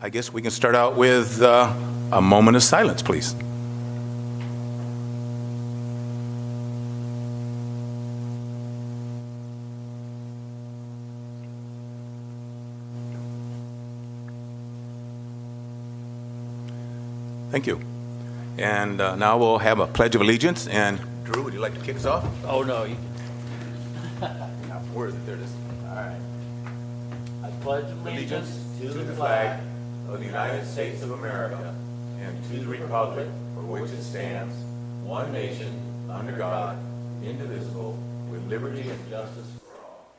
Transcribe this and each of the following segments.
I guess we can start out with a moment of silence, please. Thank you. And now we'll have a Pledge of Allegiance. And Drew, would you like to kick us off? Oh, no. Where is it? There it is. All right. I pledge allegiance to the flag of the United States of America and to the republic for which it stands, one nation, under God, indivisible, with liberty and justice for all.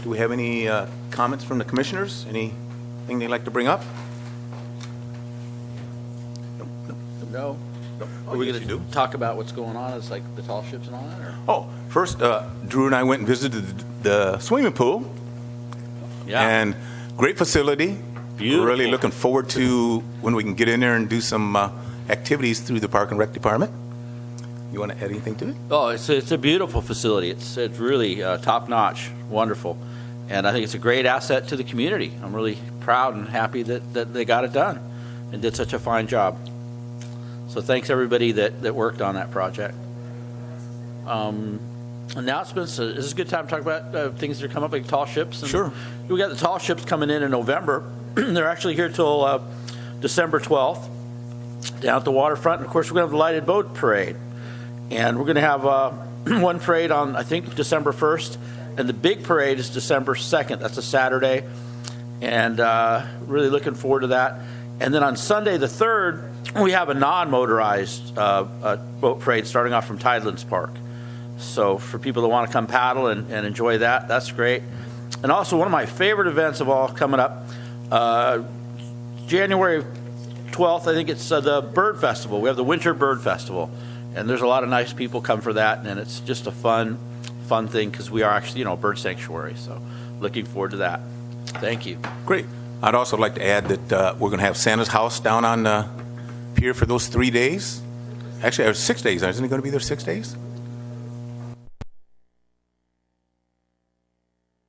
Do we have any comments from the commissioners? Anything they'd like to bring up? No. Oh, Are we yes, going you to do. talk about what's going on? It's like the tall ships and all that? Or? Oh, first, Drew and I went and visited the swimming pool. Yeah. And great facility. Beautiful. We're really looking forward to when we can get in there and do some activities through the Park and Rec Department. You want to add anything to it? Oh, it's a beautiful facility. It's really top-notch, wonderful. And I think it's a great asset to the community. I'm really proud and happy that they got it done and did such a fine job. So thanks, everybody that worked on that project. Announcements. This is a good time to talk about things that are coming up, like tall ships. And Sure. We got the tall ships coming in November. They're actually here till December 12th down at the waterfront. And, of course, we're going to have the lighted boat parade. And we're going to have one parade on, I think, December 1st. And the big parade is December 2nd. That's a Saturday. And really looking forward to that. And then on Sunday the 3rd, we have a non-motorized boat parade starting off from Tidelands Park. So for people that want to come paddle and enjoy that, that's great. And also one of my favorite events of all coming up, January 12th, I think it's the Bird Festival. We have the Winter Bird Festival. And there's a lot of nice people come for that. And it's just a fun thing because we are actually, a bird sanctuary. So looking forward to that. Thank you. Great. I'd also like to add that we're going to have Santa's house down on the pier for those 3 days. Actually, 6 days. Isn't it going to be there 6 days?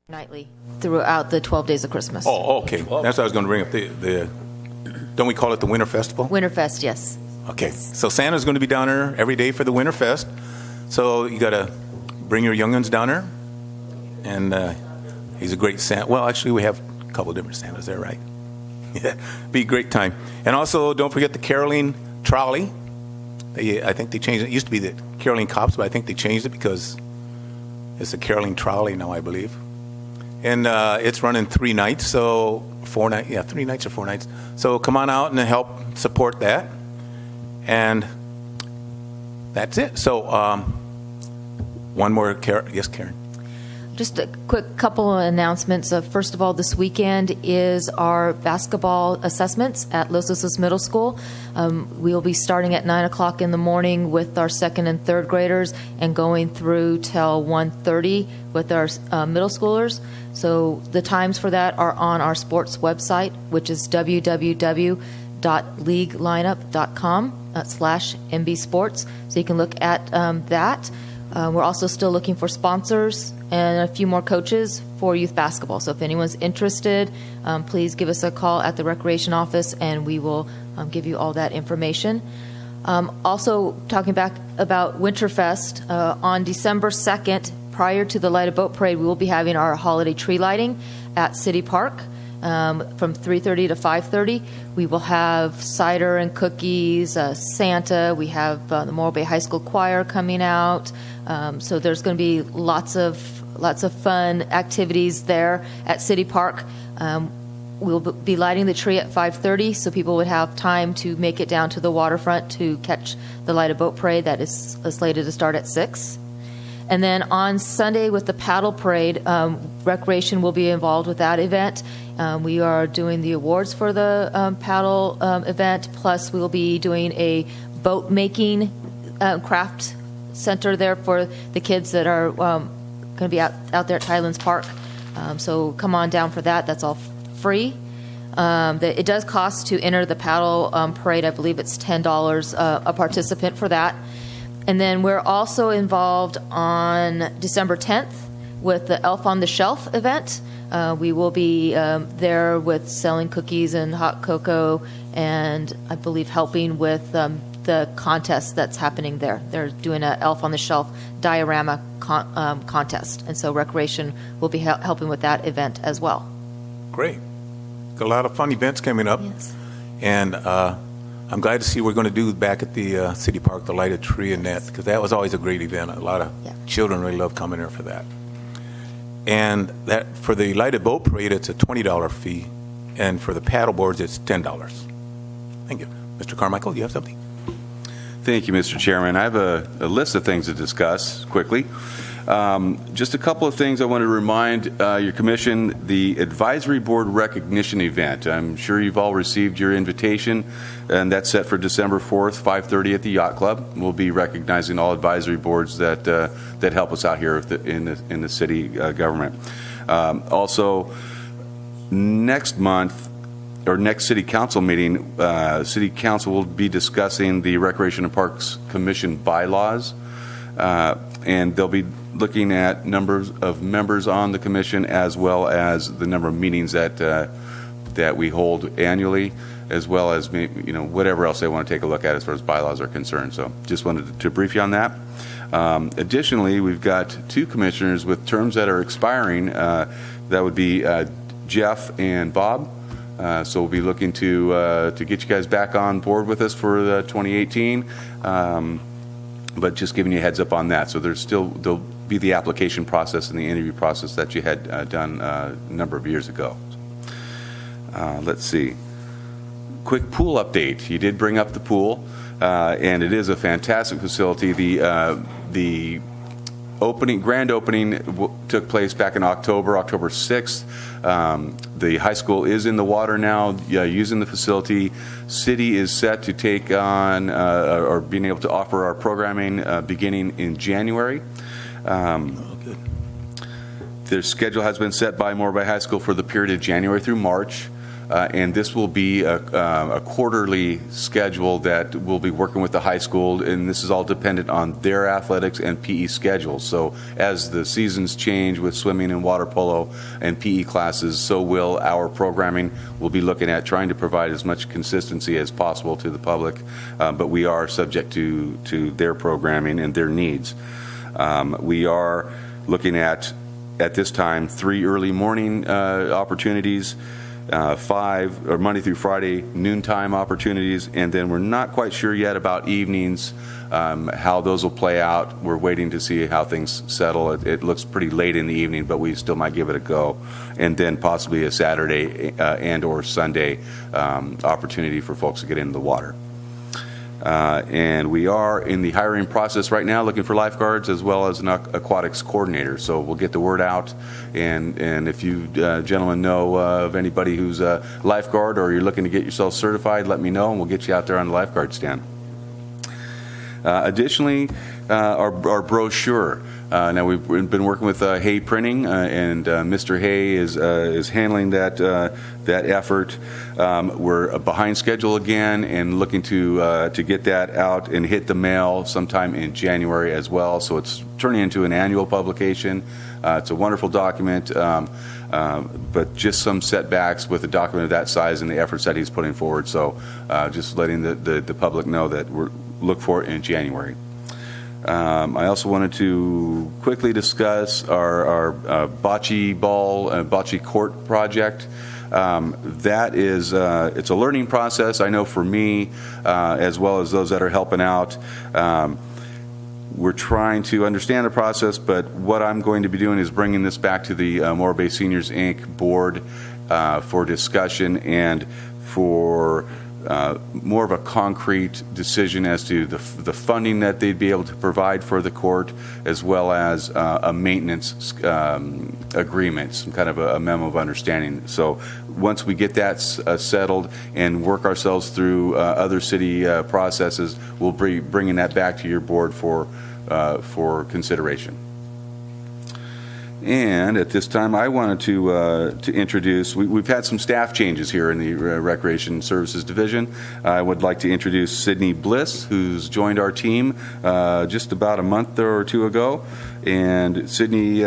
Nightly throughout the 12 days of Christmas. Oh, okay. That's what I was going to bring up. The don't we call it the Winter Festival? Winterfest, yes. Okay. Yes. So Santa's going to be down there every day for the Winter Fest. So you got to bring your young'uns down there. And he's a great Santa. Well, actually, we have a couple different Santas there, right? Yeah, be a great time. And also, don't forget the Caroline Trolley. I think they changed it. It used to be the Caroline Cops, but I think they changed it because it's the Caroline Trolley now, I believe. And it's running 3 nights, so 4 nights. Yeah, 3 nights or 4 nights. So come on out and help support that. And that's it. So one more, yes, Karen. Just a quick couple of announcements. First of all, this weekend is our basketball assessments at Los Osos Middle School. We'll be starting at 9 o'clock in the morning with our 2nd and 3rd graders and going through till 1:30 with our middle schoolers. So the times for that are on our sports website, which is www.leaguelineup.com/MB Sports. So you can look at that. We're also still looking for sponsors and a few more coaches for youth basketball. So if anyone's interested, please give us a call at the recreation office and we will give you all that information. Also, talking back about Winterfest, on December 2nd, prior to the Lighted Boat Parade, we will be having our holiday tree lighting at City Park from 3:30 to 5:30. We will have cider and cookies, Santa. We have the Morro Bay High School Choir coming out. So there's going to be lots of fun activities there at City Park. We'll be lighting the tree at 5:30, so people would have time to make it down to the waterfront to catch the Lighted Boat Parade that is slated to start at 6. And then on Sunday with the paddle parade, Recreation will be involved with that event. We are doing the awards for the paddle event, plus we will be doing a boat making craft center there for the kids that are going to be out there at Tidelands Park. So come on down for that. That's all free. It does cost to enter the paddle parade. I believe it's $10 a participant for that. And then we're also involved on December 10th with the Elf on the Shelf event. We will be there with selling cookies and hot cocoa, and I believe helping with the contest that's happening there. They're doing an Elf on the Shelf diorama contest, and so Recreation will be helping with that event as well. Great. Got a lot of fun events coming up. Yes. And I'm glad to see we're going to do back at the city park, the lighted tree and that, because that was always a great event. A lot of children really love coming there for that. And that for the lighted boat parade, it's a $20 fee, and for the paddle boards, it's $10. Thank you. Mr. Carmichael, you have something? Thank you, Mr. Chairman. I have a list of things to discuss quickly. Just a couple of things I want to remind your commission. The advisory board recognition event. I'm sure you've all received your invitation, and that's set for December 4th, 5:30 at the Yacht Club. We'll be recognizing all advisory boards that help us out here in the city government. Also, next month, or next City Council meeting, City Council will be discussing the Recreation and Parks Commission bylaws, and they'll be looking at numbers of members on the commission, as well as the number of meetings that we hold annually, as well as whatever else they want to take a look at as far as bylaws are concerned. So just wanted to brief you on that. Additionally, we've got two commissioners with terms that are expiring. That would be Jeff and Bob. So we'll be looking to get you guys back on board with us for 2018. But just giving you a heads up on that. So there'll be the application process and the interview process that you had done a number of years ago. Let's see. Quick pool update. You did bring up the pool, and it is a fantastic facility. The grand opening took place back in October 6th. The high school is in the water now, using the facility. City is set to take on or being able to offer our programming beginning in January. Good. Their schedule has been set by Morro High School for the period of January through March. And this will be a quarterly schedule that we'll be working with the high school, and this is all dependent on their athletics and PE schedules. So as the seasons change with swimming and water polo and PE classes, so will our programming. We'll be looking at trying to provide as much consistency as possible to the public, but we are subject to their programming and their needs. We are looking at this time, 3 early morning opportunities, 5 or Monday through Friday noontime opportunities, and then we're not quite sure yet about evenings, how those will play out. We're waiting to see how things settle. It looks pretty late in the evening, but we still might give it a go. And then possibly a Saturday and or Sunday opportunity for folks to get into the water. And we are in the hiring process right now, looking for lifeguards as well as an aquatics coordinator. So we'll get the word out, and if you gentlemen know of anybody who's a lifeguard or you're looking to get yourself certified, let me know, and we'll get you out there on the lifeguard stand. Additionally, our brochure. Now we've been working with Hay Printing, and Mr. Hay is handling that effort. We're behind schedule again, and looking to get that out and hit the mail sometime in January as well. So it's turning into an annual publication. It's a wonderful document, but just some setbacks with a document of that size and the efforts that he's putting forward. So just letting the public know that we're look for it in January. I also wanted to quickly discuss our bocce ball and bocce court project. That is, it's a learning process. I know for me, as well as those that are helping out, we're trying to understand the process, but what I'm going to be doing is bringing this back to the Morro Bay Seniors Inc. board for discussion and for more of a concrete decision as to the funding that they'd be able to provide for the court, as well as a maintenance agreement, some kind of a memo of understanding. So once we get that settled and work ourselves through other city processes, we'll be bringing that back to your board for consideration. And at this time, I wanted to introduce, we've had some staff changes here in the Recreation Services Division. I would like to introduce Sydney Bliss, who's joined our team just about a month or two ago. And Sydney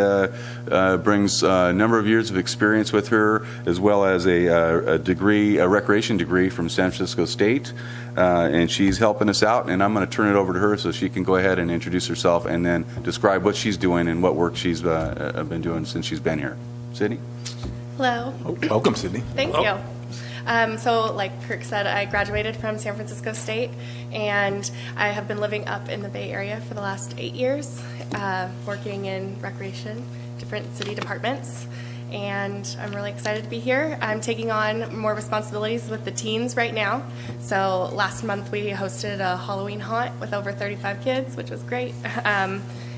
brings a number of years of experience with her, as well as a degree, a recreation degree from San Francisco State. And she's helping us out, and I'm going to turn it over to her so she can go ahead and introduce herself and then describe what she's doing and what work she's been doing since she's been here. Sydney? Hello. Oh, welcome, Sydney. Thank you. So like Kirk said, I graduated from San Francisco State, and I have been living up in the Bay Area for the last 8 years, working in recreation, different city departments, and I'm really excited to be here. I'm taking on more responsibilities with the teens right now. So last month we hosted a Halloween haunt with over 35 kids, which was great.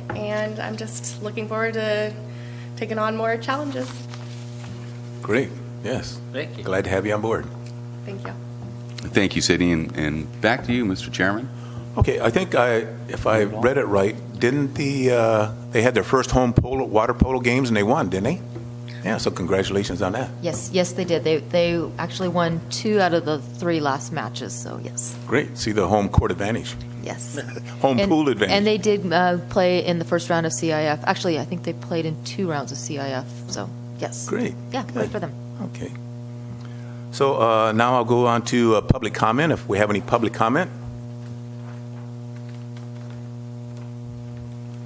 And I'm just looking forward to taking on more challenges. Great. Yes. Thank you. Glad to have you on board. Thank you. Thank you, Sydney. And back to you, Mr. Chairman. Okay, I think if I read it right, didn't they had their first home water polo games and they won, didn't they? Yeah, so congratulations on that. Yes, they did. They actually won 2 out of the 3 last matches, so yes. Great. See the home court advantage. Yes. Home pool advantage. And they did play in the first round of CIF. Actually, I think they played in 2 rounds of CIF, so yes. Great. Yeah, Good. great for them. Okay. So now I'll go on to public comment, if we have any public comment.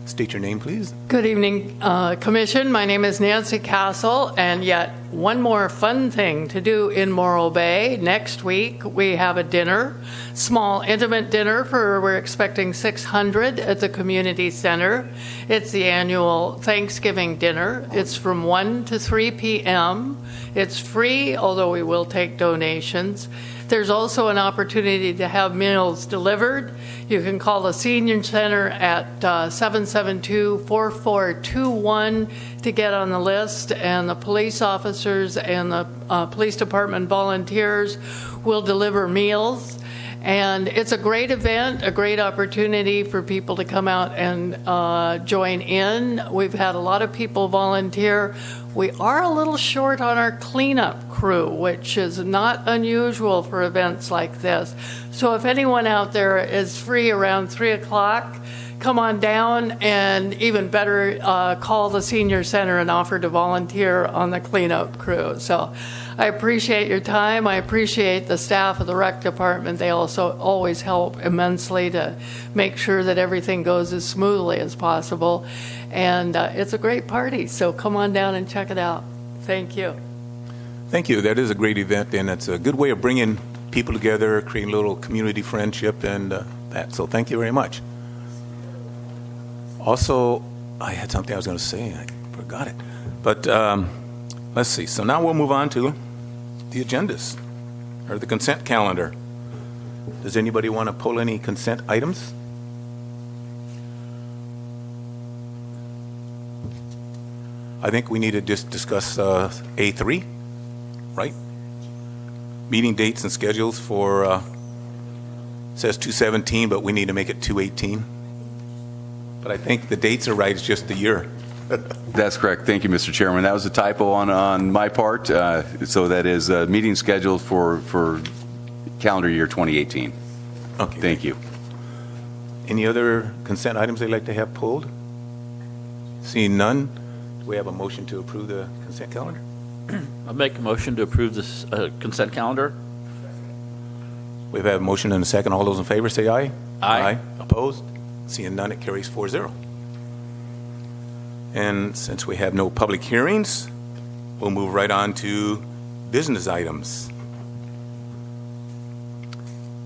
State your name, please. Good evening, Commission. My name is Nancy Castle, and yet one more fun thing to do in Morro Bay. Next week, we have a dinner, small, intimate dinner we're expecting 600 at the community center. It's the annual Thanksgiving dinner. It's from 1 to 3 p.m. It's free, although we will take donations. There's also an opportunity to have meals delivered. You can call the Senior Center at 772-4421 to get on the list, and the police officers and the police department volunteers will deliver meals. And it's a great event, a great opportunity for people to come out and join in. We've had a lot of people volunteer. We are a little short on our cleanup crew, which is not unusual for events like this. So if anyone out there is free around 3 o'clock, come on down, and even better, call the Senior Center and offer to volunteer on the cleanup crew. So I appreciate your time. I appreciate the staff of the rec department. They also always help immensely to make sure that everything goes as smoothly as possible. And it's a great party, so come on down and check it out. Thank you. Thank you. That is a great event, and it's a good way of bringing people together, creating a little community friendship, and that. So thank you very much. Also, I had something I was going to say. I forgot it. But let's see. So now we'll move on to the agendas, or the consent calendar. Does anybody want to pull any consent items? I think we need to just discuss A3, right? Meeting dates and schedules for, says 2/17, but we need to make it 2/18. But I think the dates are right, it's just the year. That's correct. Thank you, Mr. Chairman. That was a typo on my part. So that is meeting scheduled for calendar year 2018. Okay. Thank you. Any other consent items they'd like to have pulled? Seeing none, do we have a motion to approve the consent calendar? I'll make a motion to approve this consent calendar. We have a motion and a second. All those in favor say aye. Aye. Opposed? Seeing none, it carries 4-0. And since we have no public hearings, we'll move right on to business items.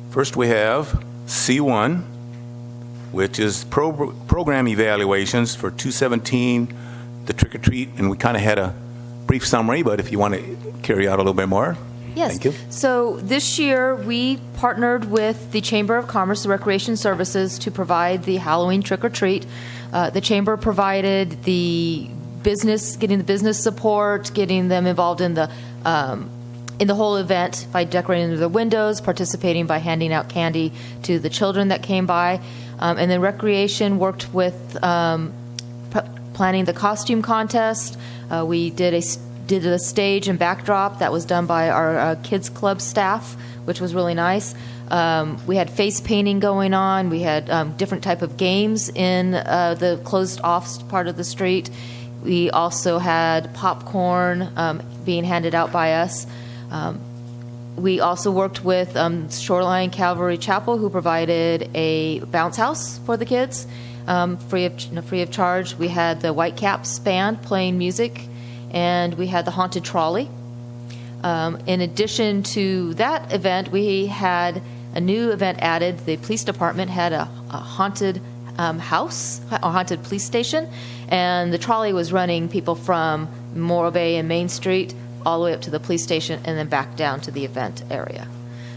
First, we have C1, which is program evaluations for 2/17, the trick or treat, and we kind of had a brief summary, but if you want to carry out a little bit more. Yes. Thank you. So this year, we partnered with the Chamber of Commerce, the Recreation Services, to provide the Halloween trick-or-treat. The Chamber provided the business, getting the business support, getting them involved in the whole event by decorating their windows, participating by handing out candy to the children that came by. And then Recreation worked with planning the costume contest. We did a stage and backdrop that was done by our kids club staff, which was really nice. We had face painting going on. We had different type of games in the closed off part of the street. We also had popcorn being handed out by us. We also worked with Shoreline Calvary Chapel, who provided a bounce house for the kids, free of charge. We had the Whitecaps band playing music, and we had the haunted trolley. In addition to that event, we had a new event added. The police department had a haunted house, a haunted police station, and the trolley was running people from Morro Bay and Main Street all the way up to the police station and then back down to the event area.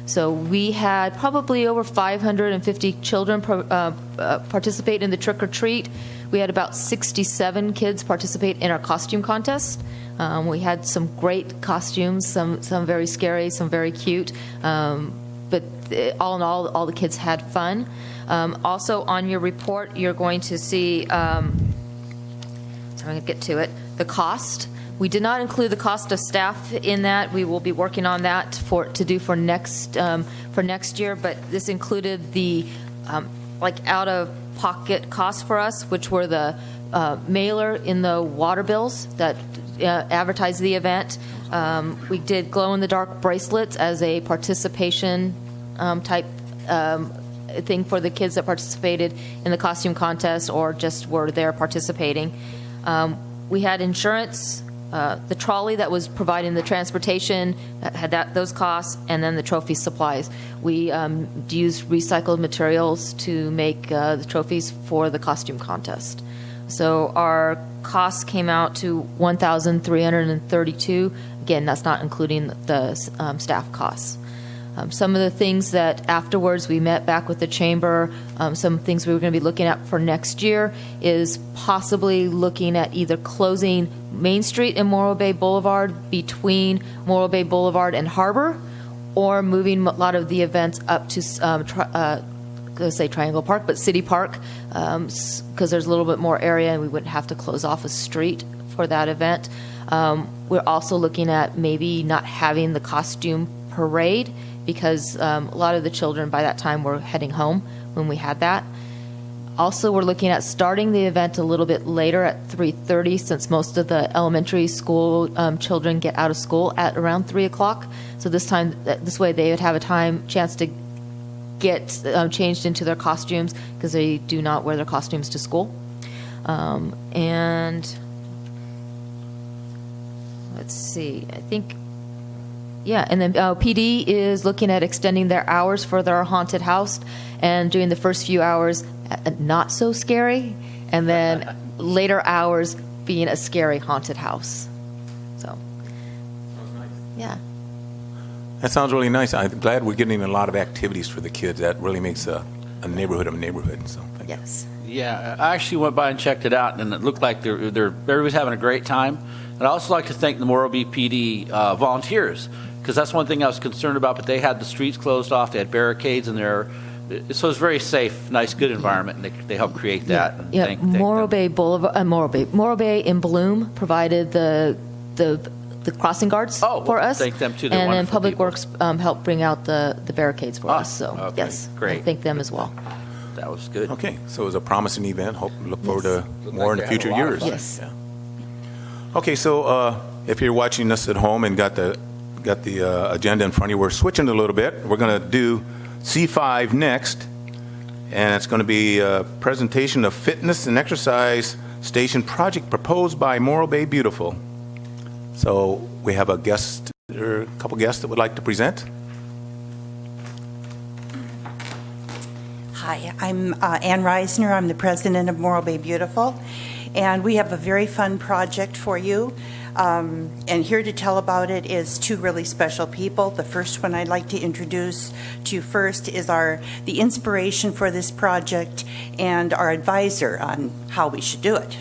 So we had probably over 550 children participate in the trick or treat. We had about 67 kids participate in our costume contest. We had some great costumes, some very scary, some very cute. But all in all the kids had fun. Also on your report, you're going to see, so I'm going to get to it, the cost. We did not include the cost of staff in that. We will be working on that to do for next year. But this included the out of pocket costs for us, which were the mailer in the water bills that advertised the event. We did glow in the dark bracelets as a participation type thing for the kids that participated in the costume contest or just were there participating. We had insurance. The trolley that was providing the transportation had those costs, and then the trophy supplies. We used recycled materials to make the trophies for the costume contest. So our costs came out to $1,332. Again, that's not including the staff costs. Some of the things that afterwards we met back with the chamber, some things we were going to be looking at for next year is possibly looking at either closing Main Street and Morro Bay Boulevard between Morro Bay Boulevard and Harbor, or moving a lot of the events up to, let's say Triangle Park, but City Park, because there's a little bit more area and we wouldn't have to close off a street for that event. We're also looking at maybe not having the costume parade, because a lot of the children by that time were heading home when we had that. Also, we're looking at starting the event a little bit later at 3:30, since most of the elementary school children get out of school at around 3 o'clock. So this way they would have a chance to get changed into their costumes, because they do not wear their costumes to school. And let's see, I think, yeah, and then PD is looking at extending their hours for their haunted house, and doing the first few hours not so scary, and then later hours being a scary haunted house. So, yeah. That sounds really nice. I'm glad we're getting a lot of activities for the kids. That really makes a neighborhood a neighborhood. So, thank you. Yes. Yeah, I actually went by and checked it out, and it looked like everybody's having a great time. And I'd also like to thank the Morro PD volunteers, because that's one thing I was concerned about, but they had the streets closed off, they had barricades in there, so it's very safe, nice, good environment, and they helped create that. And Yeah, thank Morro them. Bay Boulevard, Morro Bay in Bloom provided the crossing guards Oh, well, for us. thank them too. They're And then wonderful Public people. Works helped bring out the barricades for us. So okay, yes, great. I thank them as well. That was good. Okay, so it was a promising event. Look forward Yes. to more in the future years. Yes. Yeah. Okay, so if you're watching us at home and got the agenda in front of you, we're switching a little bit. We're going to do C5 next, and it's going to be a presentation of fitness and exercise station project proposed by Morro Bay Beautiful. So we have a guest, or a couple guests that would like to present. Hi, I'm Ann Reisner. I'm the president of Morro Bay Beautiful, and we have a very fun project for you. And here to tell about it is two really special people. The first one I'd like to introduce to you first is the inspiration for this project and our advisor on how we should do it.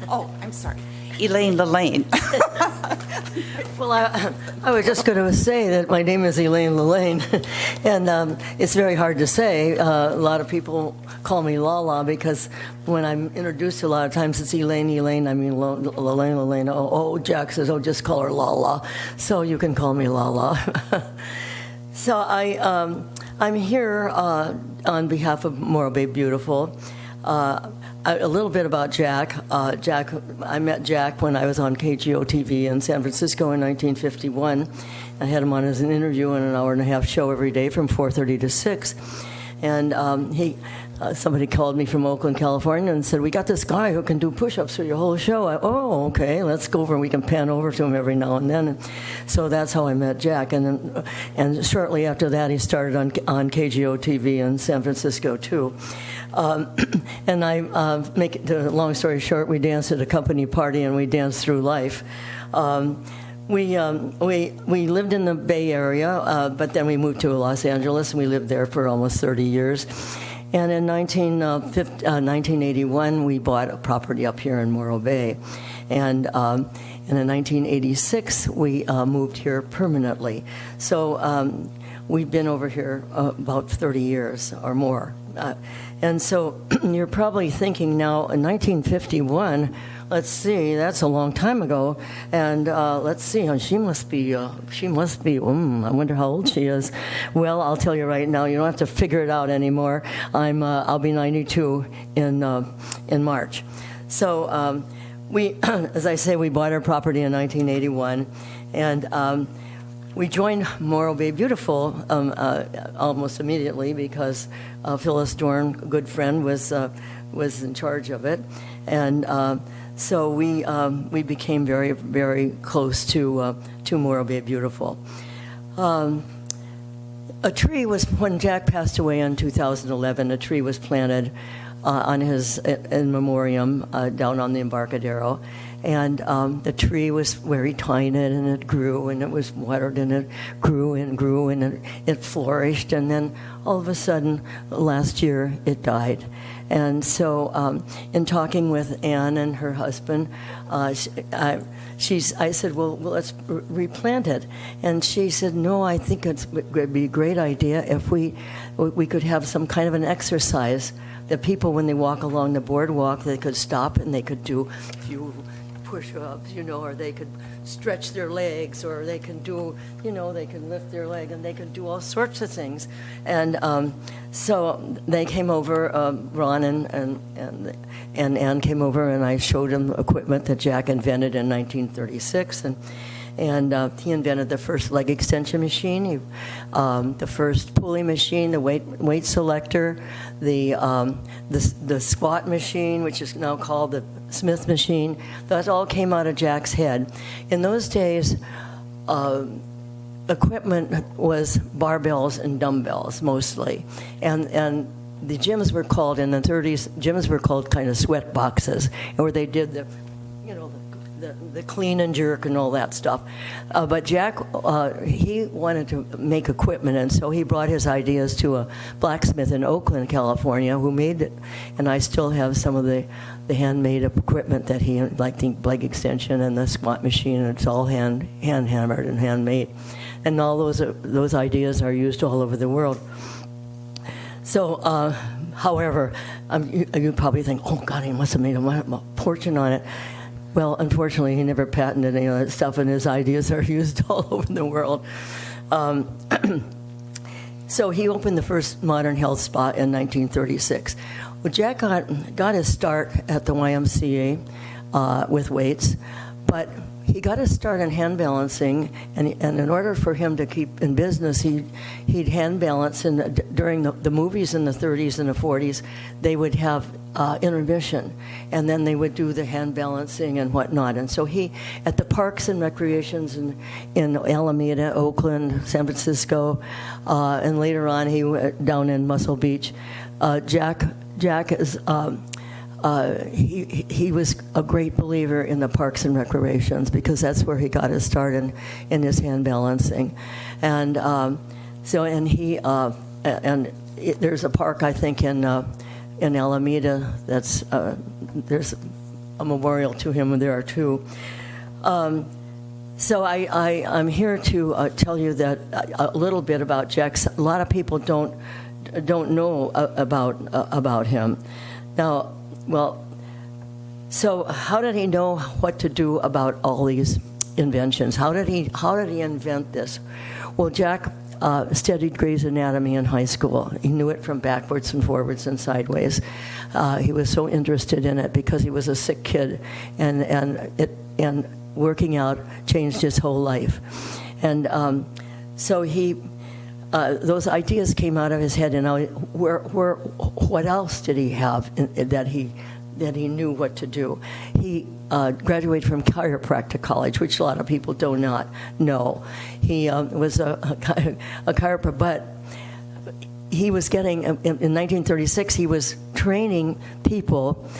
Oh, I'm sorry. Elaine Lelaine. Well, I was just going to say that my name is Elaine Lelaine, and it's very hard to say. A lot of people call me Lala because when I'm introduced to a lot of times it's Elaine. I mean, Lelaine. Oh, Jack says, oh, just call her Lala. So you can call me Lala. So I'm here on behalf of Morro Bay Beautiful. A little bit about Jack. I met Jack when I was on KGO TV in San Francisco in 1951. I had him on as an interview in an hour-and-a-half show every day from 4:30 to 6. And somebody called me from Oakland, California, and said, "We got this guy who can do push-ups for your whole show." Oh, okay, let's go over. We can pan over to him every now and then. And so that's how I met Jack. And shortly after that, he started on KGO TV in San Francisco too. And I make it the long story short, we danced at a company party and we danced through life. We lived in the Bay Area, but then we moved to Los Angeles and we lived there for almost 30 years. And in 1981, we bought a property up here in Morro Bay. And in 1986, we moved here permanently. So we've been over here about 30 years or more. And so you're probably thinking now, in 1951, let's see, that's a long time ago. And let's see, she must be, I wonder how old she is. Well, I'll tell you right now, you don't have to figure it out anymore. I'll be 92 in March. So we, as I say, we bought our property in 1981. And we joined Morro Bay Beautiful almost immediately because Phyllis Dorn, a good friend, was in charge of it, and so we became very, very close to Morro Bay Beautiful. A tree was, when Jack passed away in 2011, a tree was planted on his in memoriam down on the Embarcadero. And the tree was very tiny, and it grew, and it was watered, and it grew and grew, and it flourished. And then all of a sudden, last year, it died. And so in talking with Anne and her husband, I said, well, let's replant it. And she said, no, I think it would be a great idea if we could have some kind of an exercise that people, when they walk along the boardwalk, they could stop and they could do a few push-ups, or they could stretch their legs, or they can do, they can lift their leg, and they can do all sorts of things. And so they came over, Ron and Ann came over, and I showed them equipment that Jack invented in 1936, and he invented the first leg extension machine, the first pulley machine, the weight selector, the squat machine, which is now called the Smith machine. That all came out of Jack's head. In those days, equipment was barbells and dumbbells mostly, and the gyms were called in the 30s. Gyms were called kind of sweat boxes, where they did the clean and jerk and all that stuff. But Jack, he wanted to make equipment, and so he brought his ideas to a blacksmith in Oakland, California, who made it. And I still have some of the handmade equipment that he, like the leg extension and the squat machine. And it's all hand hammered and handmade. And all those ideas are used all over the world. So, however, you probably think, oh God, he must have made a fortune on it. Well, unfortunately, he never patented any of that stuff, and his ideas are used all over the world. So he opened the first modern health spa in 1936. Well, Jack got his start at the YMCA with weights, but he got his start in hand balancing, and in order for him to keep in business, he'd hand balance. And during the movies in the 30s and the 40s, they would have intermission, and then they would do the hand balancing and whatnot. And so he, at the parks and recreations in Alameda, Oakland, San Francisco, and later on he went down in Muscle Beach. Jack is. He was a great believer in the parks and recreations because that's where he got his start in his hand balancing, and there's a park I think in Alameda that's there's a memorial to him there too. So I'm here to tell you that a little bit about Jack. A lot of people don't know about him. Now, well, so how did he know what to do about all these inventions? How did he invent this? Well, Jack studied Gray's Anatomy in high school. He knew it from backwards and forwards and sideways. He was so interested in it because he was a sick kid, and working out changed his whole life. And so those ideas came out of his head. And what else did he have that he knew what to do? He graduated from chiropractic college, which a lot of people do not know. He was a chiropractor, but he was getting, in 1936, he was training people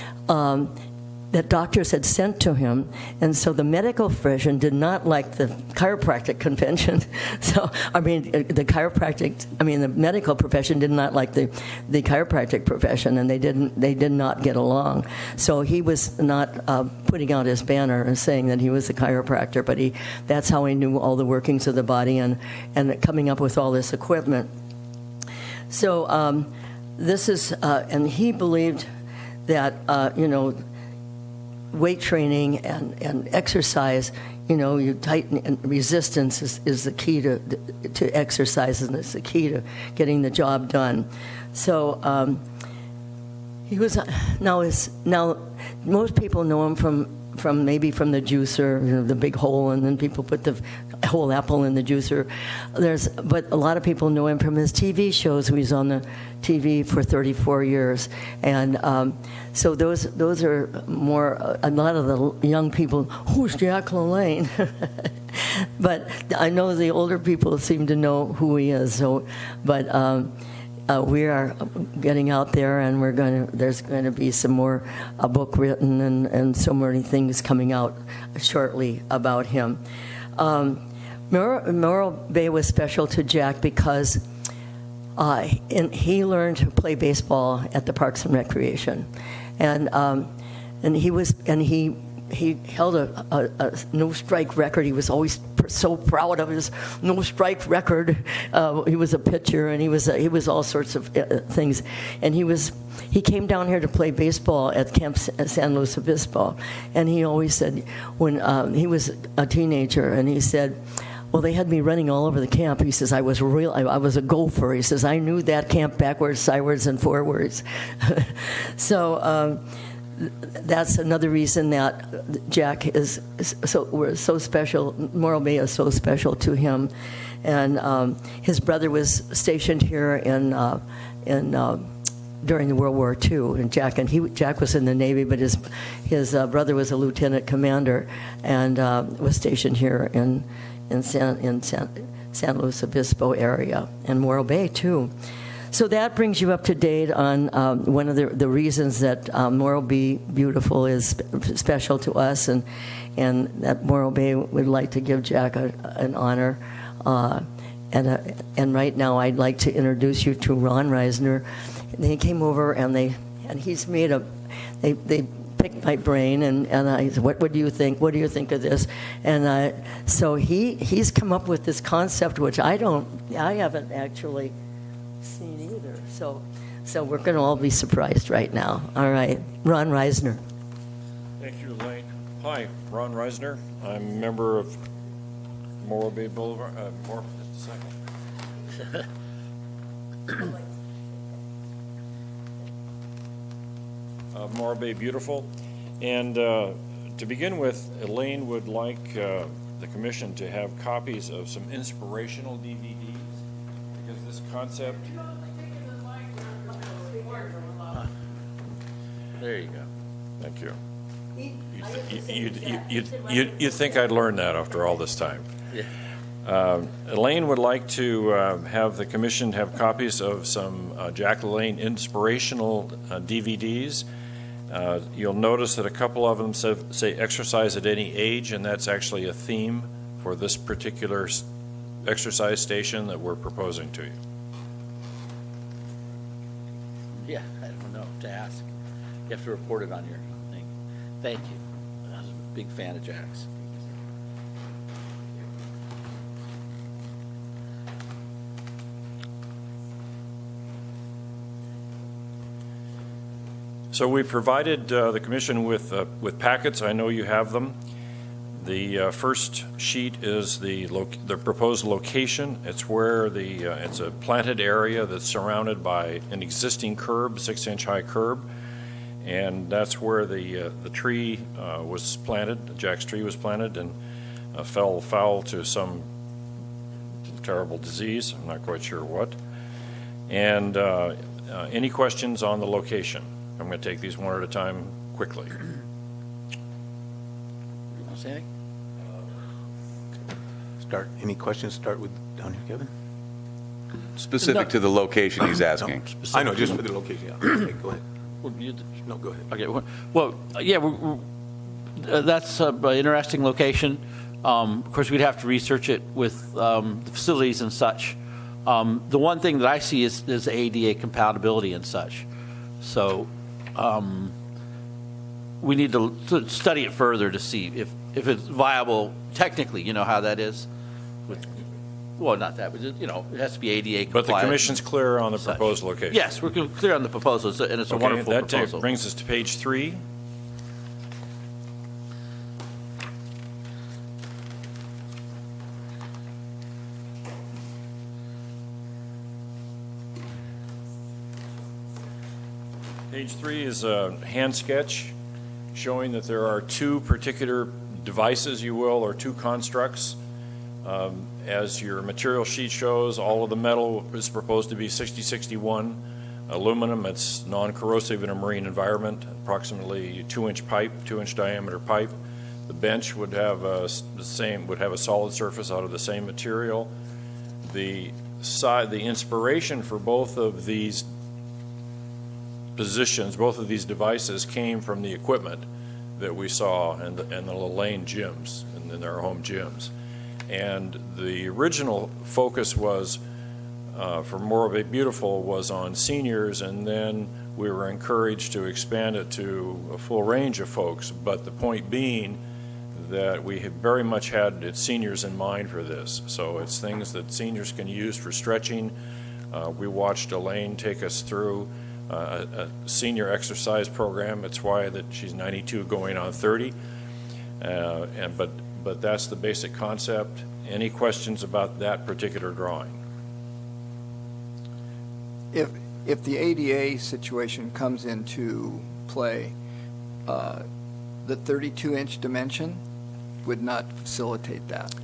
that doctors had sent to him, and so the medical profession did not like the chiropractic convention. So, the medical profession did not like the chiropractic profession, and they did not get along. So he was not putting out his banner and saying that he was a chiropractor, but that's how he knew all the workings of the body and coming up with all this equipment. So this is, and he believed that, weight training and exercise, you tighten, and resistance is the key to exercise, and it's the key to getting the job done. So he was now most people know him from maybe from the juicer, the big hole, and then people put the whole apple in the juicer. But a lot of people know him from his TV shows. He was on the TV for 34 years, and so those are more. A lot of the young people, who's Jack LaLanne? But I know the older people seem to know who he is. So, but we are getting out there, and there's going to be some more a book written and so many things coming out shortly about him. Morro Bay was special to Jack because he learned to play baseball at the Parks and Recreation, and he held a no strike record. He was always so proud of his no strike record. He was a pitcher, and he was all sorts of things. And he came down here to play baseball at Camp San Luis Obispo, and he always said when he was a teenager, and he said, well, they had me running all over the camp. He says, I was a gopher. He says, I knew that camp backwards, sideways, and forwards. So that's another reason that Jack we're so special. Morro Bay is so special to him. And his brother was stationed here during the World War II, and Jack was in the Navy, but his brother was a lieutenant commander and was stationed here in San Luis Obispo area, and Morro Bay too. So that brings you up to date on one of the reasons that Morro Bay Beautiful is special to us, and that Morro Bay would like to give Jack an honor. And right now I'd like to introduce you to Ron Reisner. They came over and he's made they picked my brain, and I said, what do you think? What do you think of this? And so he's come up with this concept, which I haven't actually seen either. So we're going to all be surprised right now. All right, Ron Reisner. Thank you, Elaine. Hi, Ron Reisner. I'm a member of Morro Bay Boulevard. Just a second. Morro Bay Beautiful. And to begin with, Elaine would like the commission to have copies of some inspirational DVDs, because this concept... There you go. Thank you. You'd think I'd learned that after all this time. Yeah. Elaine would like to have the commission have copies of some Jack LaLanne inspirational DVDs. You'll notice that a couple of them say exercise at any age, and that's actually a theme for this particular exercise station that we're proposing to you. Yeah, I don't know to ask. You have to report it on your thing. Thank you. I was a big fan of Jack's. So we provided the commission with packets. I know you have them. The first sheet is the proposed location. It's where it's a planted area that's surrounded by an existing curb, 6-inch high curb, and that's where the tree was planted. Jack's tree was planted and fell foul to some terrible disease. I'm not quite sure what. And any questions on the location? I'm going to take these one at a time quickly. You want to say anything? Any questions? Start with down here, Kevin. Specific to the location he's asking. I know, just for the location. Yeah. Okay, go ahead. Well, No, go ahead. Okay. Well, yeah, that's an interesting location. Of course, we'd have to research it with the facilities and such. The one thing that I see is ADA compatibility and such. So we need to study it further to see if it's viable technically. You know how that is. Well, not that, but it has to be ADA compliant. But the commission's clear on the proposed location. Yes, we're clear on the proposal, and it's a wonderful proposal. That brings us to page 3. Page 3 is a hand sketch showing that there are two particular devices, you will, or two constructs. As your material sheet shows, all of the metal is proposed to be 6061 aluminum. It's non-corrosive in a marine environment, approximately 2-inch pipe, 2-inch diameter pipe. The bench would have a solid surface out of the same material. The inspiration for both of these positions, both of these devices, came from the equipment that we saw in the Lane gyms and in their home gyms. And the original focus was for Morro Bay Beautiful was on seniors, and then we were encouraged to expand it to a full range of folks. But the point being that we have very much had its seniors in mind for this. So it's things that seniors can use for stretching. We watched Elaine take us through a senior exercise program. It's why that she's 92 going on 30. But that's the basic concept. Any questions about that particular drawing? If the ADA situation comes into play, the 32-inch dimension would not facilitate that.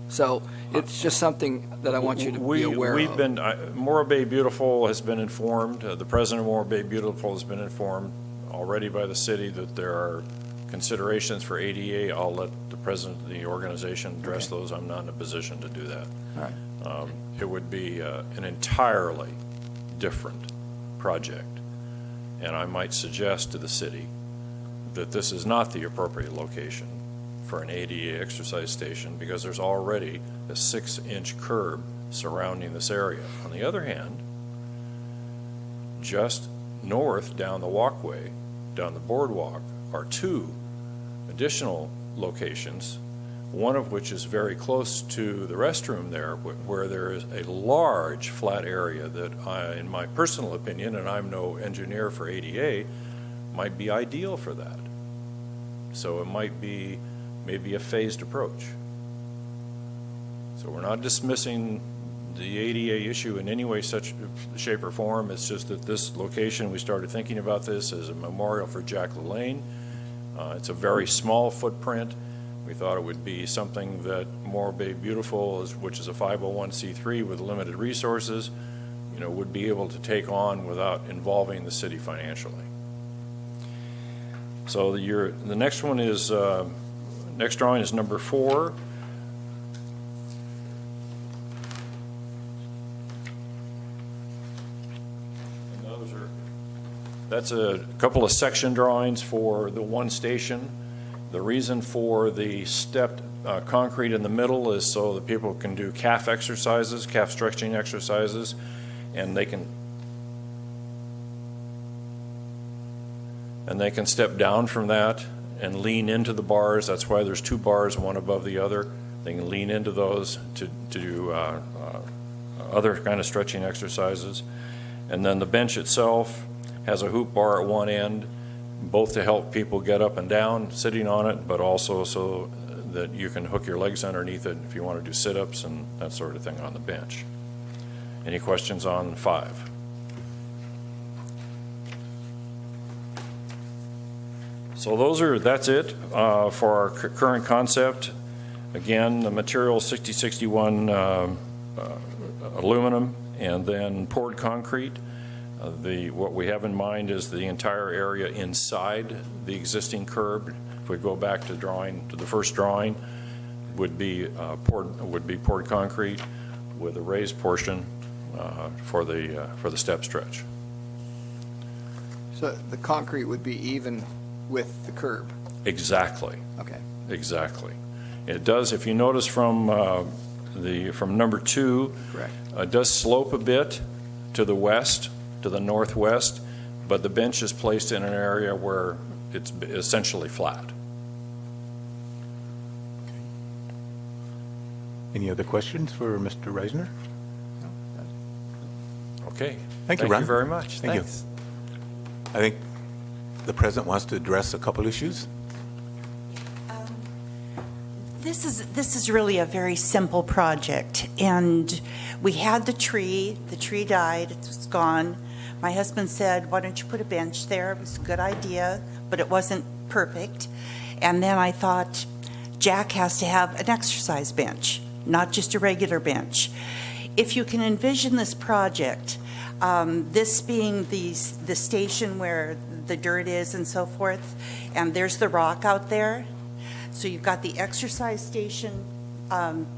So it's just something that I want you to be aware of. Morro Bay Beautiful has been informed, the president of Morro Bay Beautiful has been informed already by the city that there are considerations for ADA. I'll let the president of the organization address those. I'm not in a position to do that. All right. It would be an entirely different project. And I might suggest to the city that this is not the appropriate location for an ADA exercise station because there's already a 6-inch curb surrounding this area. On the other hand, just north down the walkway, down the boardwalk, are two additional locations, one of which is very close to the restroom there, where there is a large flat area that in my personal opinion, and I'm no engineer for ADA, might be ideal for that. So it might be maybe a phased approach. So we're not dismissing the ADA issue in any way, such shape or form. It's just that this location, we started thinking about this as a memorial for Jack LaLanne. It's a very small footprint. We thought it would be something that Morro Bay Beautiful, which is a 501c3 with limited resources, would be able to take on without involving the city financially. So the next one is, next drawing is number 4. That's a couple of section drawings for the one station. The reason for the stepped concrete in the middle is so that people can do calf exercises, calf stretching exercises, and they can step down from that and lean into the bars. That's why there's two bars, one above the other. They can lean into those to do other kind of stretching exercises. And then the bench itself has a hoop bar at one end, both to help people get up and down sitting on it, but also so that you can hook your legs underneath it if you want to do sit-ups and that sort of thing on the bench. Any questions on 5? So that's it for our current concept. Again, the material 6061 aluminum and then poured concrete. What we have in mind is the entire area inside the existing curb. If we go back to the first drawing, would be poured concrete with a raised portion for the step stretch. So the concrete would be even with the curb? Exactly. Okay. Exactly. It does, if you notice from number 2, Correct. It does slope a bit to the west, to the northwest, but the bench is placed in an area where it's essentially flat. Any other questions for Mr. Reisner? Okay. Thank you, Ron. Thank you very much. Thank you. Thanks. I think the president wants to address a couple issues. This is really a very simple project, and we had the tree died, it's gone. My husband said, why don't you put a bench there? It was a good idea, but it wasn't perfect. And then I thought, Jack has to have an exercise bench, not just a regular bench. If you can envision this project, this being the station where the dirt is and so forth, and there's the rock out there. So you've got the exercise station,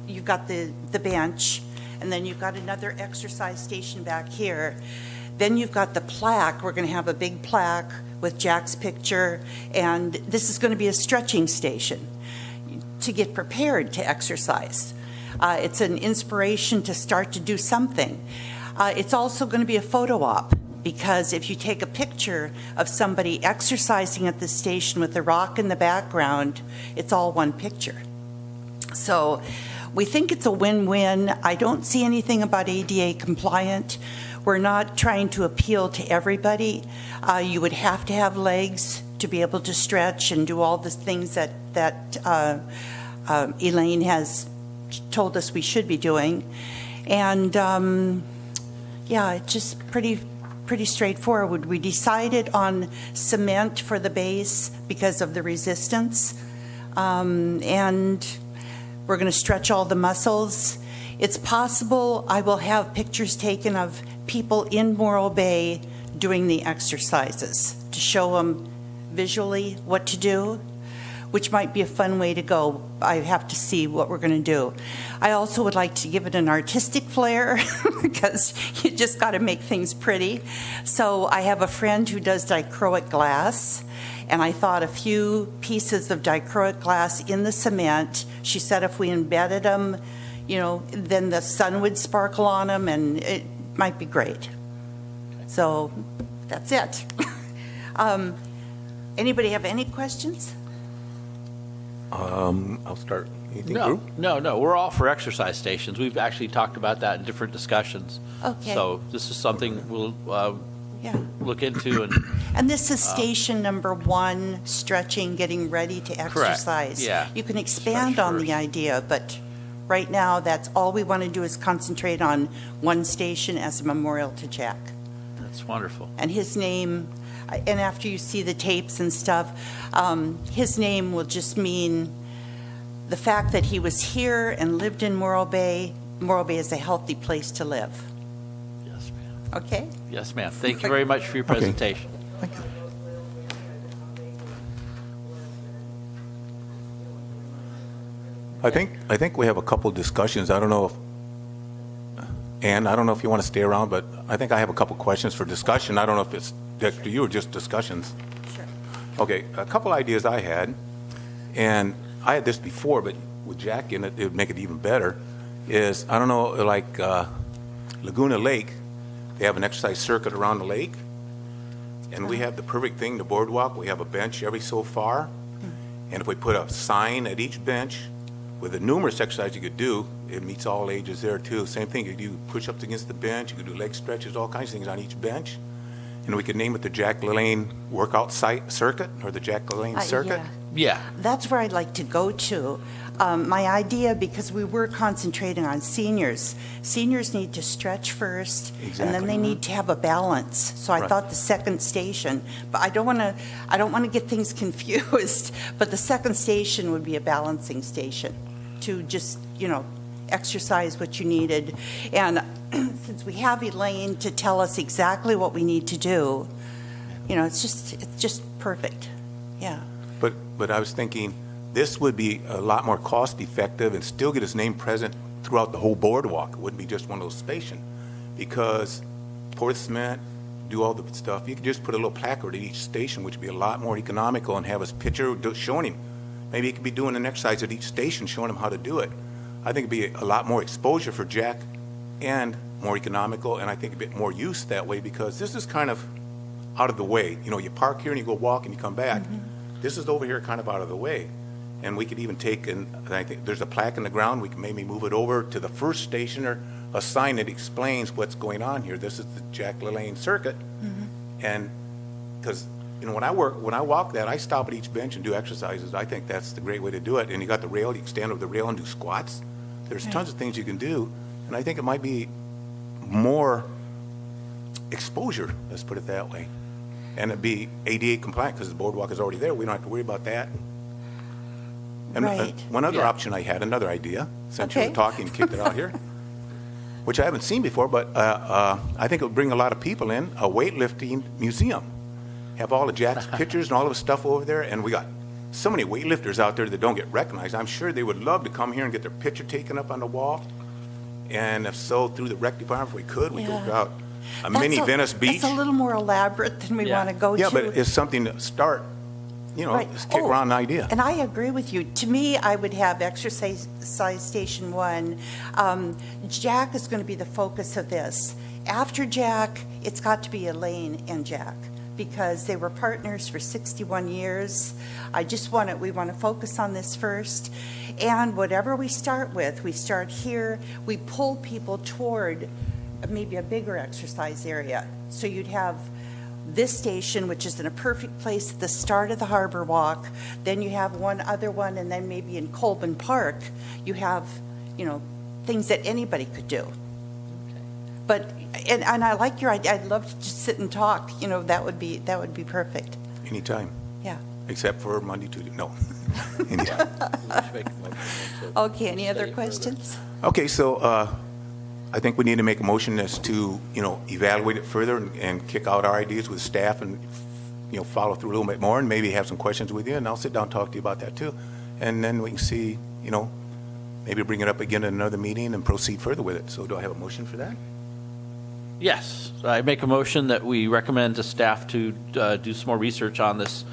you've got the bench, and then you've got another exercise station back here. Then you've got the plaque. We're going to have a big plaque with Jack's picture, and this is going to be a stretching station to get prepared to exercise. It's an inspiration to start to do something. It's also going to be a photo op, because if you take a picture of somebody exercising at the station with the rock in the background, it's all one picture. So we think it's a win-win. I don't see anything about ADA compliant. We're not trying to appeal to everybody. You would have to have legs to be able to stretch and do all the things that Elaine has told us we should be doing. And yeah, it's just pretty straightforward. We decided on cement for the base because of the resistance, and we're going to stretch all the muscles. It's possible I will have pictures taken of people in Morro Bay doing the exercises to show them visually what to do, which might be a fun way to go. I have to see what we're going to do. I also would like to give it an artistic flair because you just got to make things pretty. So I have a friend who does dichroic glass, and I thought a few pieces of dichroic glass in the cement. She said if we embedded them, then the sun would sparkle on them, and it might be great. So that's it. Anybody have any questions? I'll start. Anything, Drew? No. We're all for exercise stations. We've actually talked about that in different discussions. Okay. So this is something we'll Yeah. look into. And this is station number 1, stretching, getting ready to exercise. Yeah. You can expand Stretch on first. the idea, but right now, that's all we want to do is concentrate on one station as a memorial to Jack. That's wonderful. And his name, and after you see the tapes and stuff, his name will just mean the fact that he was here and lived in Morro Bay. Morro Bay is a healthy place to live. Yes, ma'am. Okay? Yes, ma'am. Thank you very much for your Okay. presentation. Thank you. I think we have a couple discussions. I don't know if, Ann, I don't know if you want to stay around, but I think I have a couple questions for discussion. I don't know if it's to you or just discussions. Sure. Okay, a couple ideas I had, and I had this before, but with Jack in it, it would make it even better, is, I don't know, like Laguna Lake, they have an exercise circuit around the lake, and we have the perfect thing, the boardwalk. We have a bench every so far, And if we put a sign at each bench with the numerous exercises you could do, it meets all ages there too. Same thing, you could do push-ups against the bench, you could do leg stretches, all kinds of things on each bench. And we could name it the Jack LaLanne Workout Site Circuit or the Jack LaLanne Circuit. Yeah. That's where I'd like to go to. My idea, because we were concentrating on seniors. Seniors need to stretch first, and then Exactly. they need to have a balance. So I Right. thought the second station, but I don't want to get things confused. But the second station would be a balancing station to just, exercise what you needed. And since we have Elaine to tell us exactly what we need to do, it's just perfect. Yeah. But I was thinking this would be a lot more cost effective and still get his name present throughout the whole boardwalk. It wouldn't be just one of those stations, because pour the cement, do all the stuff. You could just put a little placard at each station, which would be a lot more economical, and have his picture showing him. Maybe he could be doing an exercise at each station, showing him how to do it. I think it'd be a lot more exposure for Jack and more economical, and I think a bit more use that way, because this is kind of out of the way. You park here and you go walk and you come back. This is over here kind of out of the way. And we could even take, and I think there's a plaque in the ground, we can maybe move it over to the first station, or a sign that explains what's going on here. This is the Jack LaLanne Circuit. And because, when I walk that, I stop at each bench and do exercises. I think that's the great way to do it. And you got the rail, you can stand over the rail and do squats. There's tons of things you can do. And I think it might be more exposure, let's put it that way. And it'd be ADA compliant because the boardwalk is already there. We don't have to worry about that. And Right. one other Yeah. option I had, another idea, since you Okay. were talking, kicked it out here, which I haven't seen before, but I think it would bring a lot of people in, a weightlifting museum. Have all of Jack's pictures and all of his stuff over there, and we got so many weightlifters out there that don't get recognized. I'm sure they would love to come here and get their picture taken up on the wall. And if so, through the rec department, if we could, we Yeah. go out a mini Venice Beach. That's a little more elaborate than we Yeah. want to go to. Yeah, but it's something to start, Right. just kick Oh, around an idea. And I agree with you. To me, I would have exercise station 1. Jack is going to be the focus of this. After Jack, it's got to be Elaine and Jack, because they were partners for 61 years. We want to focus on this first. And whatever we start with, we start here, we pull people toward maybe a bigger exercise area. So you'd have this station, which is in a perfect place at the start of the Harbor Walk. Then you have one other one, and then maybe in Colburn Park, you have, things that anybody could do. But, and I like your idea. I'd love to just sit and talk. That would be perfect. Anytime, Yeah. except for Monday, Tuesday, no. Anytime. Okay, any other questions? Okay, so I think we need to make a motion as to, evaluate it further and kick out our ideas with staff and, follow through a little bit more and maybe have some questions with you, and I'll sit down and talk to you about that too. And then we can see, maybe bring it up again at another meeting and proceed further with it. So do I have a motion for that? Yes, I make a motion that we recommend to staff to do some more research on this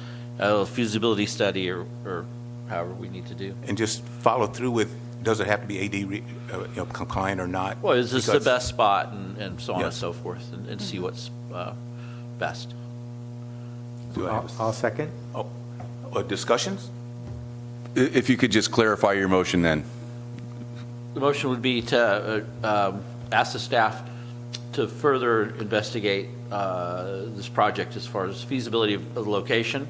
feasibility study or however we need to do. And just follow through with, does it have to be AD compliant or not? Well, is this the Because- best spot and so on and Yes. so forth, and see what's best. Do I have I'll second. discussions? If you could just clarify your motion then. The motion would be to ask the staff to further investigate this project as far as feasibility of the location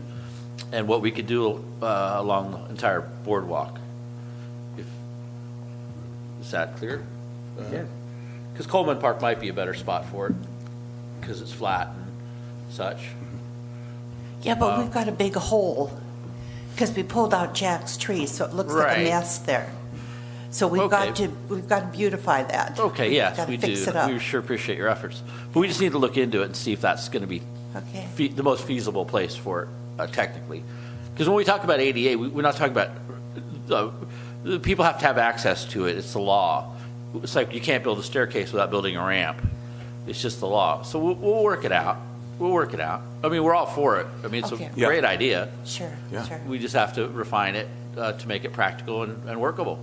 and what we could do along the entire boardwalk. Is that clear? Yeah. Because Coleman Park might be a better spot for it because it's flat and such. Yeah, but we've got a big hole because we pulled out Jack's tree, so it looks like Right. a mess there. So we've got to beautify that. Okay, yes, Got to we fix do. it up. We sure appreciate your efforts. But we just need to look into it and see if that's going to be Okay. the most feasible place for it, technically. Because when we talk about ADA, we're not talking about the people have to have access to it. It's the law. It's like you can't build a staircase without building a ramp. It's just the law. So we'll work it out. We'll work it out. I mean, we're all for it. I mean, it's Okay. a great idea. Sure, Yeah. sure. We just have to refine it to make it practical and workable.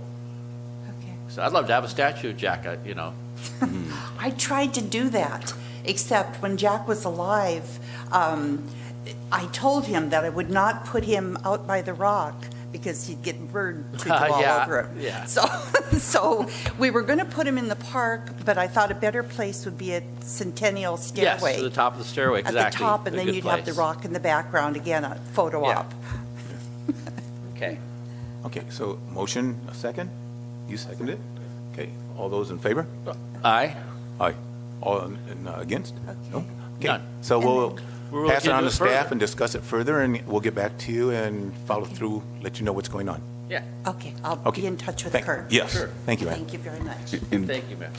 Okay. So I'd love to have a statue of Jack, I tried to do that, except when Jack was alive, I told him that I would not put him out by the rock because he'd get bird poop all Yeah, over him. yeah. So we were going to put him in the park, but I thought a better place would be at Centennial Yes, Stairway. to the top of the stairway, At exactly. the top, and A then good you'd have the place. rock in the background, again, a photo Yeah. op. Okay. Okay, so motion, a second? You seconded? Okay, all those in favor? Aye. Aye. All against? No? Okay, None. so we'll We'll pass it look on into to it staff further. and discuss it further, and we'll get back to you and follow through, let you know what's going on. Yeah. Okay, I'll Okay. be in touch with Thank- Kurt. Yes, Sure. thank you, Ann. Thank you very much. And, Thank you, ma'am.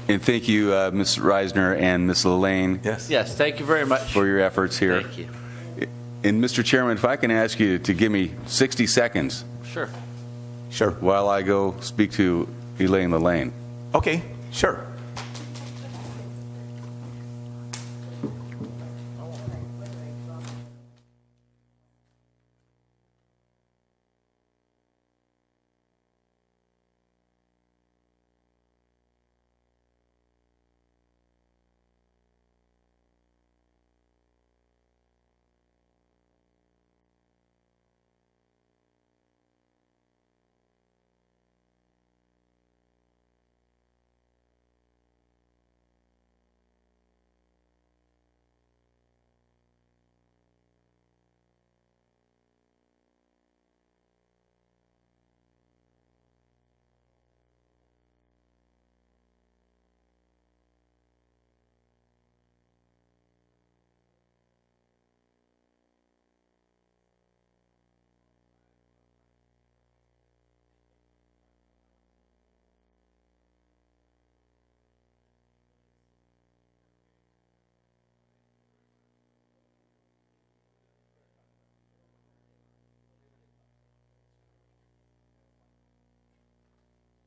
and thank you, Ms. Reisner and Ms. Lane, Yes. Yes, thank you very much. for your efforts here. Thank you. And Mr. Chairman, if I can ask you to give me 60 seconds Sure. Sure. while I go speak to Elaine Lane. Okay, sure.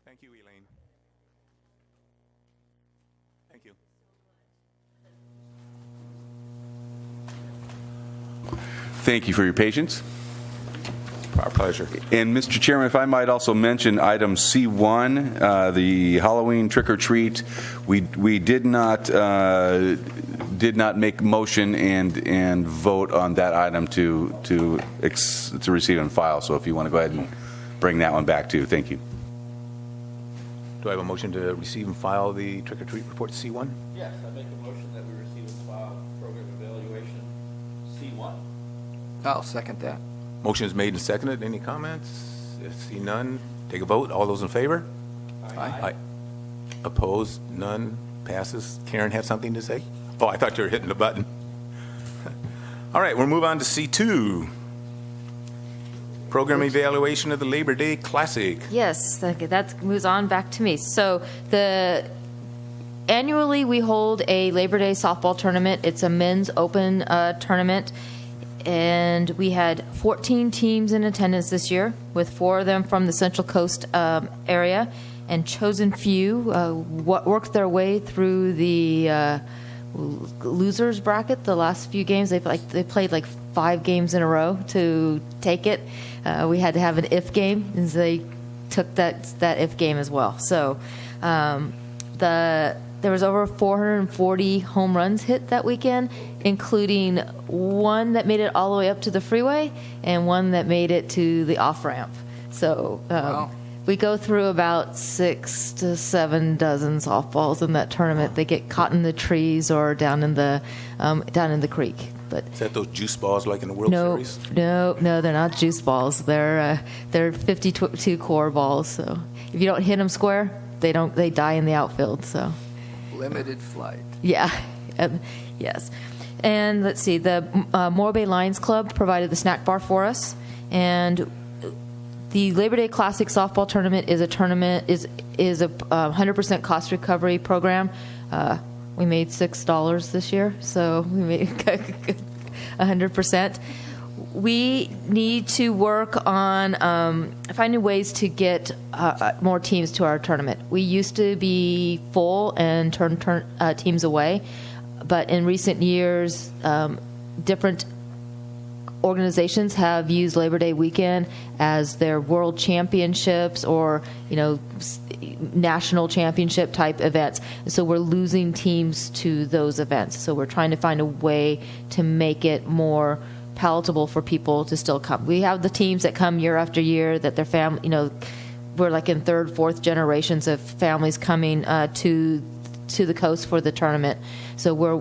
Thank you, Elaine. Thank you. Thank you for your patience. Our pleasure. And Mr. Chairman, if I might also mention item C1, the Halloween trick or treat, we did not make motion and vote on that item to receive and file. So if you want to go ahead and bring that one back too, thank you. Do I have a motion to receive and file the trick-or-treat report C1? Yes, I make a motion that we receive and file program evaluation C1. I'll second that. Motion is made and seconded. Any comments? If see none, take a vote. All those in favor? Aye. Opposed? None. Passes. Karen had something to say? Oh, I thought you were hitting the button. All right, we'll move on to C2. Program evaluation of the Labor Day Classic. Yes, okay, that moves on back to me. So annually we hold a Labor Day softball tournament. It's a men's open tournament, and we had 14 teams in attendance this year, with 4 of them from the Central Coast area, and chosen few worked their way through the losers bracket. The last few games they played like 5 games in a row to take it. We had to have an if game, and they took that if game as well. So there was over 440 home runs hit that weekend, including one that made it all the way up to the freeway and one that made it to the off ramp. So Wow. we go through about 6 to 7 dozen softballs in that tournament. They get caught in the trees or down in the creek. But Is that those juice balls like in the World Series? no, they're not juice balls. They're 52 core balls. So if you don't hit them square, they die in the outfield. So Limited flight. yeah, yes. And let's see, the Morro Bay Lions Club provided the snack bar for us, and the Labor Day Classic softball tournament is a 100% cost recovery program. We made $6 this year, so we made 100%. We need to work on finding ways to get more teams to our tournament. We used to be full and turn teams away, but in recent years, different organizations have used Labor Day weekend as their world championships or, national championship type events. So we're losing teams to those events. So we're trying to find a way to make it more palatable for people to still come. We have the teams that come year after year that their family, we're like in third, fourth generations of families coming to the coast for the tournament. So we're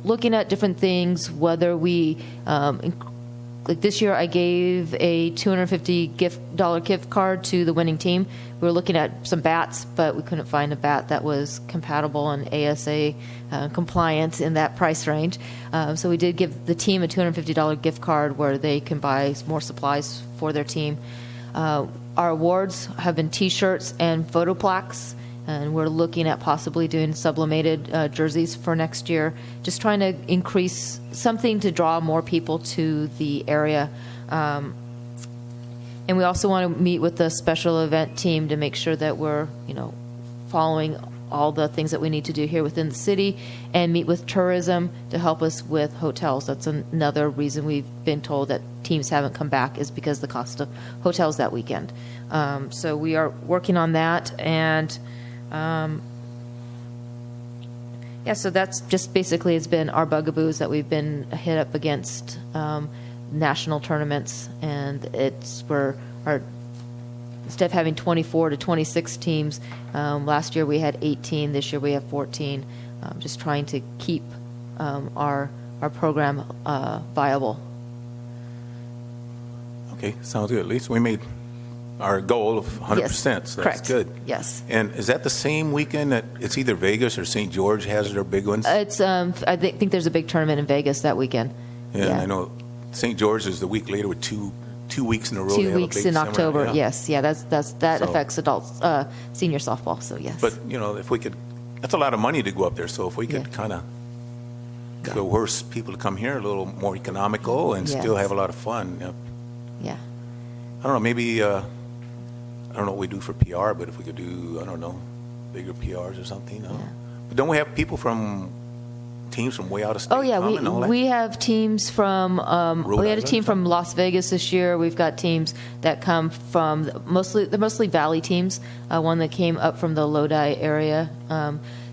looking at different things, whether we, like this year I gave a $250 gift card to the winning team. We were looking at some bats, but we couldn't find a bat that was compatible and ASA compliant in that price range. So we did give the team a $250 gift card where they can buy more supplies for their team. Our awards have been T-shirts and photo plaques, and we're looking at possibly doing sublimated jerseys for next year, just trying to increase something to draw more people to the area. And we also want to meet with the special event team to make sure that we're, following all the things that we need to do here within the city, and meet with tourism to help us with hotels. That's another reason we've been told that teams haven't come back, is because of the cost of hotels that weekend. So we are working on that, and so that's just basically has been our bugaboos that we've been hit up against national tournaments, and instead of having 24 to 26 teams, last year we had 18, this year we have 14, just trying to keep our program viable. Okay, sounds good. At least we made our goal of 100%, Yes, so that's correct. good. Yes. And is that the same weekend that it's either Vegas or St. George has their big ones? It's I think there's a big tournament in Vegas that weekend. And I know St. George is the week later with two weeks in a row. They 2 have a weeks big in summer, October. yeah. Yes, yeah, that So- affects adults, senior softball. So yes. But, if we could, that's a lot of money to go up there. So if we could Yeah. kind of coerce people to come here a little more economical and still Yes. have a lot of fun. Yeah. I don't know, maybe, I don't know what we do for PR, but if we could do, I don't know, bigger PRs or something. I don't know. But don't we have people from teams from way out of state? Oh yeah, come and all that? we have teams from. Rhode We had a Island team or from Las Vegas this year. We've got teams that come from they're mostly Valley teams. One that came up from the Lodi area.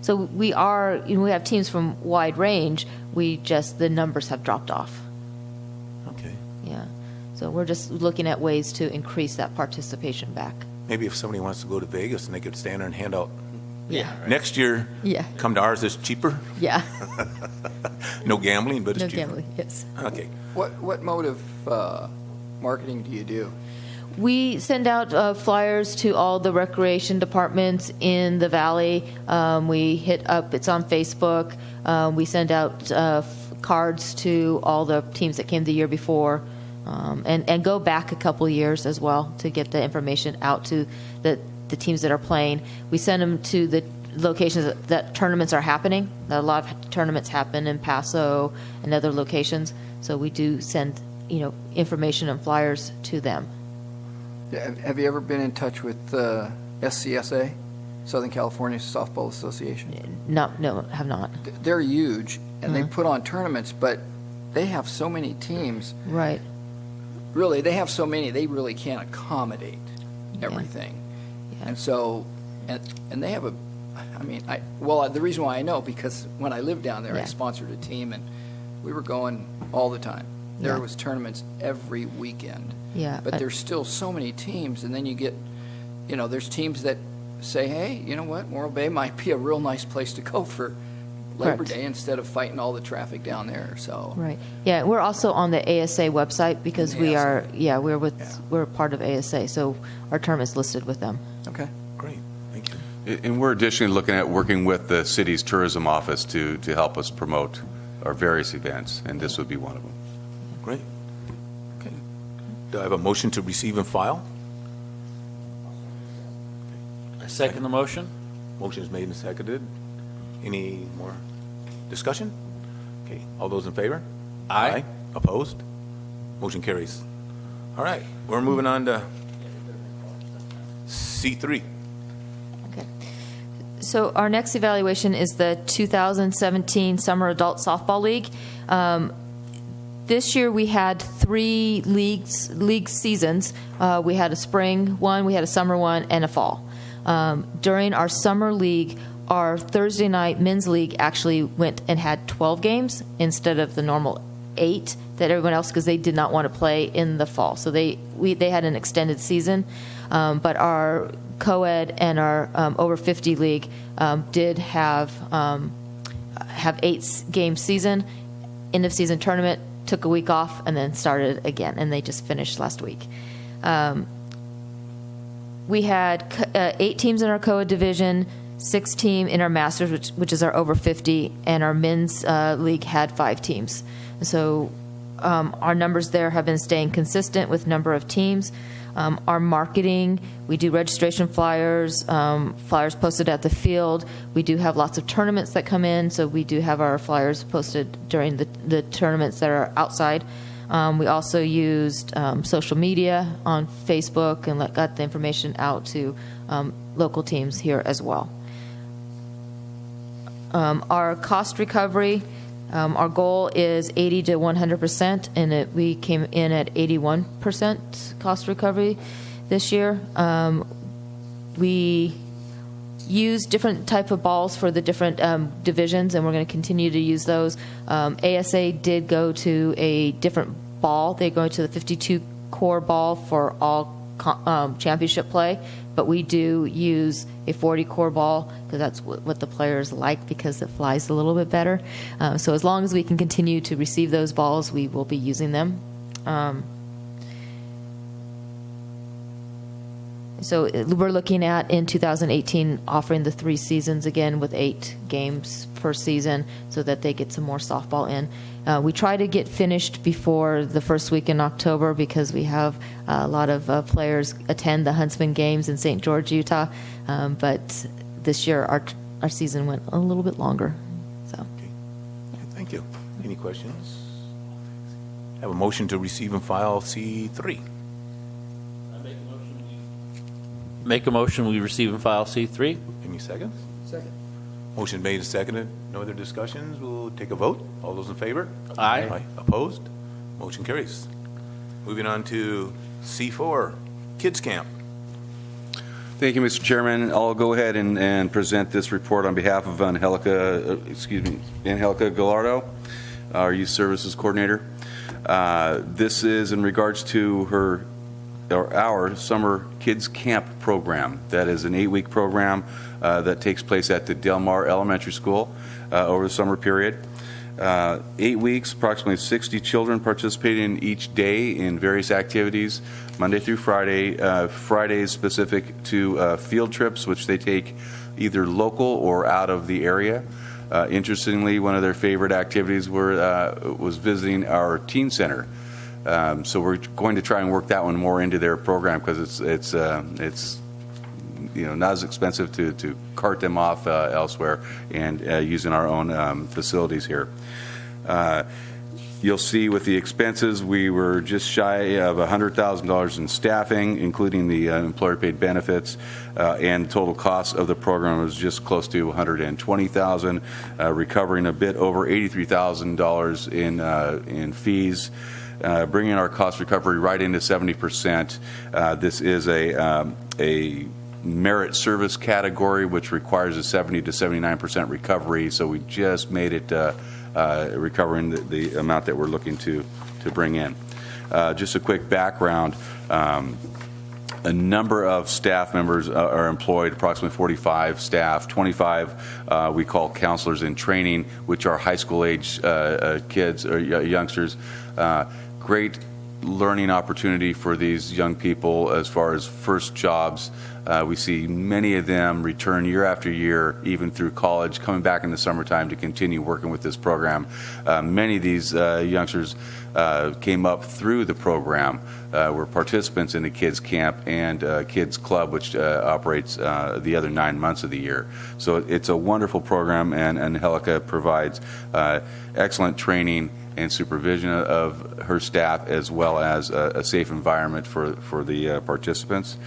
So we have teams from wide range. The numbers have dropped off. Okay. Yeah. So we're just looking at ways to increase that participation back. Maybe if somebody wants to go to Vegas and they could stand there and hand out. Yeah. Next year, Yeah. come to ours, it's cheaper. Yeah. No gambling, but it's No cheaper. gambling. Yes. Okay. What mode of marketing do you do? We send out flyers to all the recreation departments in the valley. We hit up, it's on Facebook. We send out cards to all the teams that came the year before, and go back a couple years as well to get the information out to the teams that are playing. We send them to the locations that tournaments are happening. A lot of tournaments happen in Paso and other locations, so we do send information and flyers to them. Have you ever been in touch with SCSA, Southern California Softball Association? No, have not. They're huge, and they put on tournaments, but they have so many teams. Right. Really, they have so many, they really can't accommodate everything. Yeah. And so, and they have the reason why I know, because when I lived down there, I Yeah. sponsored a team, and we were going all the time. There Yeah. was tournaments every weekend. Yeah. But there's still so many teams, and then you get, there's teams that say, hey, you know what, Morro Bay might be a real nice place to go for Labor Correct. Day instead of fighting all the traffic down there, so. Right. Yeah, we're also on the ASA website because And the we ASA. are, we're part of ASA, so our term is listed with them. Okay. Great. Thank you. And we're additionally looking at working with the city's tourism office to help us promote our various events, and this would be one of them. Great. Okay. Do I have a motion to receive and file? I second the motion. Motion is made and seconded. Any more discussion? Okay. All those in favor? Aye. Opposed? Motion carries. All right. We're moving on to C3. Okay. So our next evaluation is the 2017 Summer Adult Softball League. This year we had 3 league seasons. We had a spring one, we had a summer one, and a fall. During our summer league, our Thursday night men's league actually went and had 12 games instead of the normal 8 that everyone else, because they did not want to play in the fall. So they had an extended season, but our co-ed and our over 50 league did have 8-game season, end of season tournament, took a week off, and then started again, and they just finished last week. We had 8 teams in our co-ed division, 6 team in our masters, which is our over 50, and our men's league had 5 teams. So our numbers there have been staying consistent with number of teams. Our marketing, we do registration flyers, flyers posted at the field. We do have lots of tournaments that come in, so we do have our flyers posted during the tournaments that are outside. We also used social media on Facebook and got the information out to local teams here as well. Our cost recovery, our goal is 80 to 100%, and we came in at 81% cost recovery this year. We use different type of balls for the different divisions, and we're going to continue to use those. ASA did go to a different ball. They go to the 52 core ball for all championship play, but we do use a 40 core ball because that's what the players like, because it flies a little bit better. So as long as we can continue to receive those balls, we will be using them. So we're looking at, in 2018, offering the 3 seasons again with 8 games per season so that they get some more softball in. We try to get finished before the first week in October because we have a lot of players attend the Huntsman games in St. George, Utah. But this year our season went a little bit longer. So, Okay. Thank you. Any questions? Have a motion to receive and file C3. Make a motion, we receive and file C3. Any seconds? Second. Motion made and seconded. No other discussions. We'll take a vote. All those in favor? Aye. Opposed? Motion carries. Moving on to C4, Kids Camp. Thank you, Mr. Chairman. I'll go ahead and present this report on behalf of Angelica Gallardo, our Youth Services Coordinator. This is in regards to our summer kids camp program. That is an 8-week program that takes place at the Del Mar Elementary School over the summer period. 8 weeks, approximately 60 children participating each day in various activities, Monday through Friday. Fridays specific to field trips, which they take either local or out of the area. Interestingly, one of their favorite activities was visiting our teen center. So we're going to try and work that one more into their program because it's not as expensive to cart them off elsewhere and using our own facilities here. You'll see with the expenses, we were just shy of $100,000 in staffing, including the employer-paid benefits, and the total cost of the program was just close to $120,000, recovering a bit over $83,000 in fees. Bringing our cost recovery right into 70%. This is a merit service category, which requires a 70 to 79% recovery. So we just made it recovering the amount that we're looking to bring in. Just a quick background. A number of staff members are employed, approximately 45 staff, 25 we call counselors in training, which are high school age kids or youngsters. Great learning opportunity for these young people as far as first jobs. We see many of them return year after year, even through college, coming back in the summertime to continue working with this program. Many of these youngsters came up through the program, were participants in the Kids Camp and Kids Club, which operates the other 9 months of the year. So it's a wonderful program, and Angelica provides excellent training and supervision of her staff, as well as a safe environment for the participants.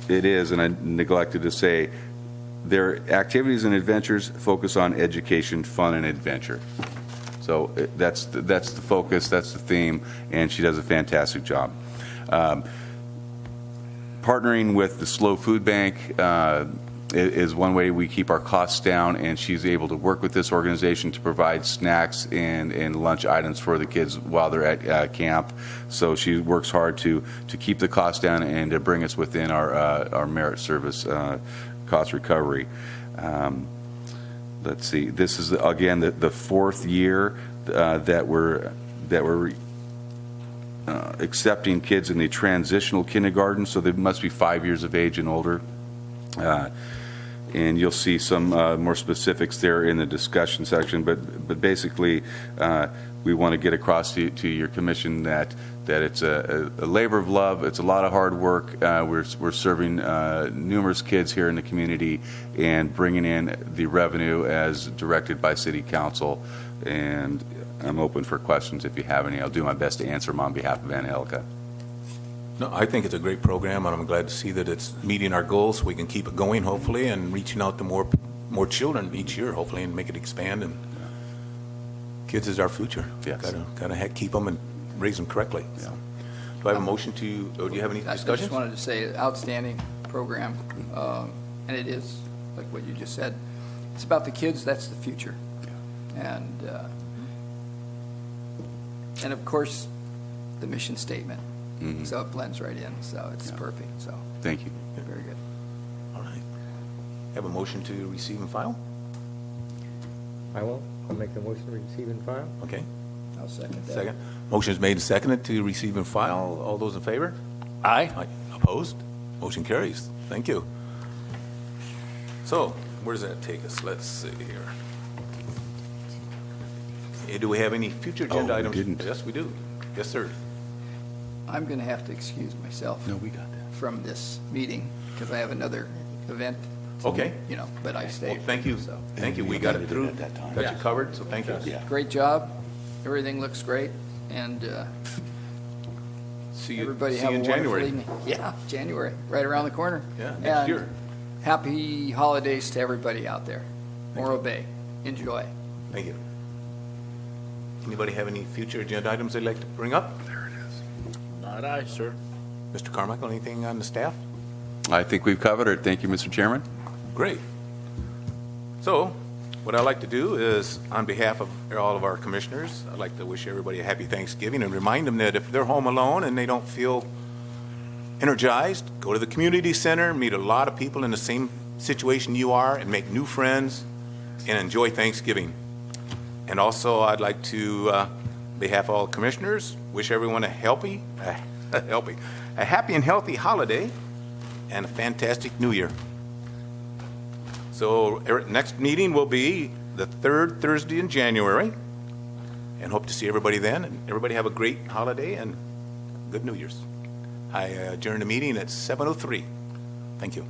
It is, and I neglected to say, their activities and adventures focus on education, fun, and adventure. So that's the focus, that's the theme, and she does a fantastic job. Partnering with the Slow Food Bank, is one way we keep our costs down, and she's able to work with this organization to provide snacks and lunch items for the kids while they're at camp. So she works hard to keep the costs down and to bring us within our merit service cost recovery. Let's see. This is again the fourth year that we're accepting kids in the transitional kindergarten, so they must be 5 years of age and older. And you'll see some more specifics there in the discussion section. But basically, we want to get across to your commission that it's a labor of love. It's a lot of hard work. We're serving numerous kids here in the community and bringing in the revenue as directed by City Council. And I'm open for questions if you have any. I'll do my best to answer them on behalf of Angelica. No, I think it's a great program, and I'm glad to see that it's meeting our goals so we can keep it going, hopefully, and reaching out to more children each year, hopefully, and make it expand. And kids is our future. Yes. Gotta keep them and raise them correctly. Yeah. So, do I have a motion to, or do you have any I discussion? just wanted to say, outstanding program, and it is, like what you just said, it's about the kids, that's the future. And of course, the mission statement. Mhm. So it blends right in, so it's perfect, so. Thank you. Very good. All right. Have a motion to receive and file? I'll make the motion to receive and file. Okay. I'll second that. Second. Motion is made and seconded to receive and file. All those in favor? Aye. Opposed? Motion carries. Thank you. So, where does that take us? Let's see here. Do we have any future agenda we items? didn't. Yes, we do. Yes, sir. I'm going to have to excuse myself No, we got that. from this meeting because I have another event. Okay. You know, but I Well, stayed. thank you. So, Thank you. We got it through. Got you covered, so thank you. great job. Everything looks great, and See you, everybody see have you a in wonderful January. evening. Yeah, January, right around the corner. Yeah, next And year. Happy holidays to everybody out there. Morro Bay, enjoy. Thank you. Anybody have any future agenda items they'd like to bring up? Not I, sir. Mr. Carmichael, anything on the staff? I think we've covered it. Thank you, Mr. Chairman. Great. So, what I'd like to do is, on behalf of all of our commissioners, I'd like to wish everybody a happy Thanksgiving and remind them that if they're home alone and they don't feel energized, go to the community center, meet a lot of people in the same situation you are, and make new friends, and enjoy Thanksgiving. And also, I'd like to, on behalf of all commissioners, wish everyone a happy and healthy holiday and a fantastic new year. So next meeting will be the third Thursday in January, and hope to see everybody then. And everybody have a great holiday and good New Year's. I adjourn the meeting at 7:03. Thank you.